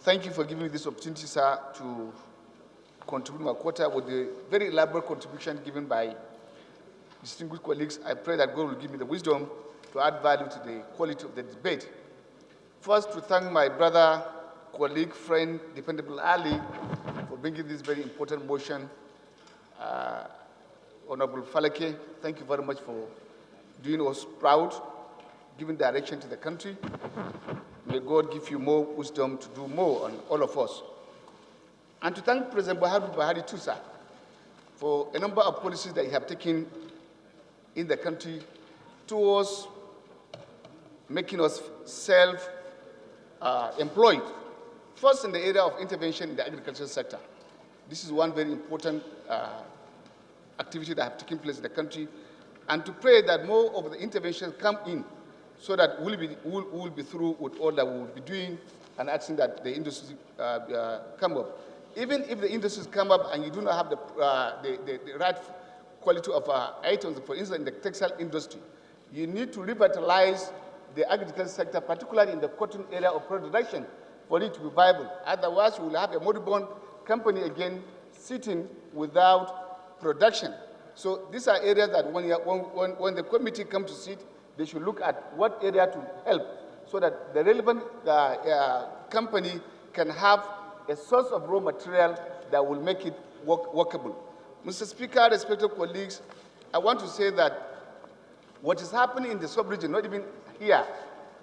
thank you for giving me this opportunity, sir, to contribute my quota with the very elaborate contribution given by distinguished colleagues. I pray that God will give me the wisdom to add value to the quality of the debate. First, to thank my brother, colleague, friend, Dependable Ali, for bringing this very important motion. Honorable Falake, thank you very much for doing us proud, giving direction to the country. May God give you more wisdom to do more on all of us. And to thank President Buhari too, sir, for a number of policies that you have taken in the country towards making us self-employed. First, in the area of intervention in the agricultural sector. This is one very important activity that have taken place in the country, and to pray that more of the interventions come in so that we'll be through with all that we will be doing and asking that the industry come up. Even if the industries come up and you do not have the right quality of items, for instance, in the textile industry, you need to revitalize the agricultural sector, particularly in the cotton area of production, for it to be viable. Otherwise, we will have a moribund company again sitting without production. So these are areas that when the committee comes to sit, they should look at what area to help so that the relevant company can have a source of raw material that will make it workable. Mr. Speaker, respected colleagues, I want to say that what is happening in the sub-region, not even here,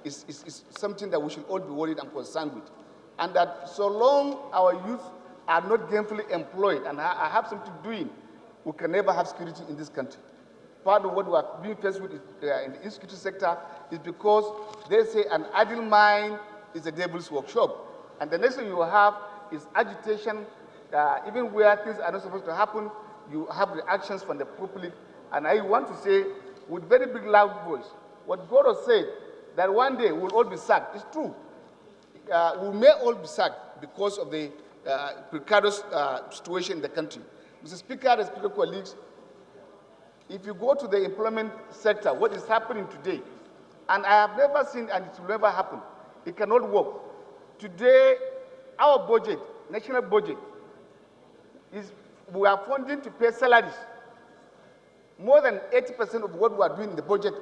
is something that we should all be worried and concerned with. And that so long our youth are not gainfully employed and have something doing, we can never have security in this country. Part of what we are being faced with in the insecurity sector is because they say an idle mind is a devil's workshop. And the next thing you will have is agitation. Even where things are not supposed to happen, you have reactions from the public. And I want to say with very big loud voice, what God has said, that one day we'll all be sacked, is true. We may all be sacked because of the precarious situation in the country. Mr. Speaker, respected colleagues, if you go to the employment sector, what is happening today, and I have never seen, and it will never happen, it cannot work. Today, our budget, national budget, we are funding to pay salaries. More than 80% of what we are doing in the budget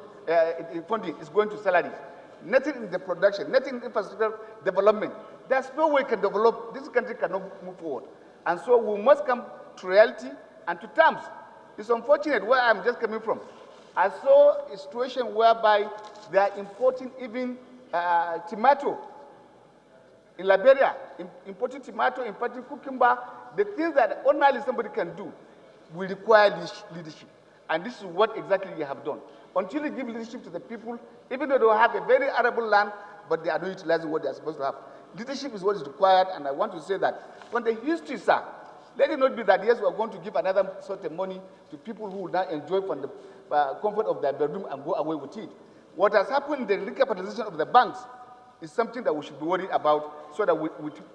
funding is going to salaries. Nothing in the production, nothing in infrastructure development. There's no way we can develop, this country cannot move forward. And so we must come to reality and to terms. It's unfortunate where I'm just coming from. I saw a situation whereby they are importing even tomato in Liberia, importing tomato, importing cucumber. The things that ordinarily somebody can do will require leadership. And this is what exactly you have done. Until you give leadership to the people, even though they have a very arable land, but they are not utilizing what they are supposed to have. Leadership is what is required, and I want to say that when the history, sir, let it not be that, yes, we are going to give another sort of money to people who will not enjoy from the comfort of their bedroom and go away with it. What has happened in the recapitalization of the banks is something that we should be worried about, so that we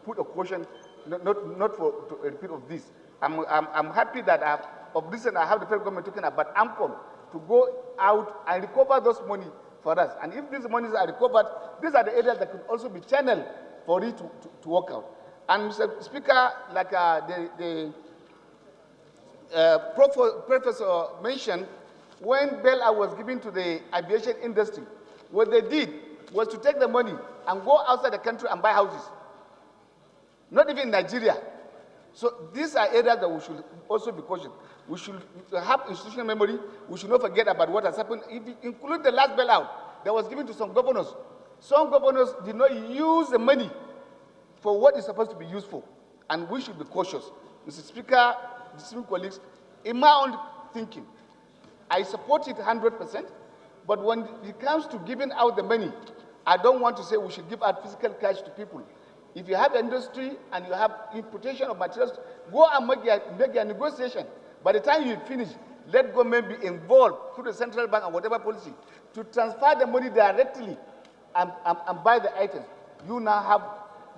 put a caution, not for a repeat of this. I'm happy that of recent I have the federal government talking about AMCOM to go out and recover those money for us. And if these monies are recovered, these are the areas that could also be channeled for it to work out. And Mr. Speaker, like the professor mentioned, when bailout was given to the aviation industry, what they did was to take the money and go outside the country and buy houses. Not even in Nigeria. So these are areas that we should also be cautious. We should have institutional memory. We should not forget about what has happened, including the last bailout that was given to some governors. Some governors did not use the money for what is supposed to be used for, and we should be cautious. Mr. Speaker, distinguished colleagues, in my own thinking, I support it 100%, but when it comes to giving out the money, I don't want to say we should give out physical cash to people. If you have an industry and you have importation of materials, go and make your negotiation. By the time you finish, let government be involved through the central bank and whatever policy to transfer the money directly and buy the items. You now have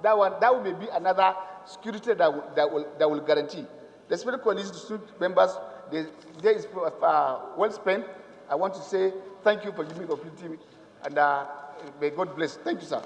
that one. That will be another security that will guarantee. The special colleagues, distinguished members, the day is well spent. I want to say thank you for giving me the opportunity, and may God bless. Thank you, sir.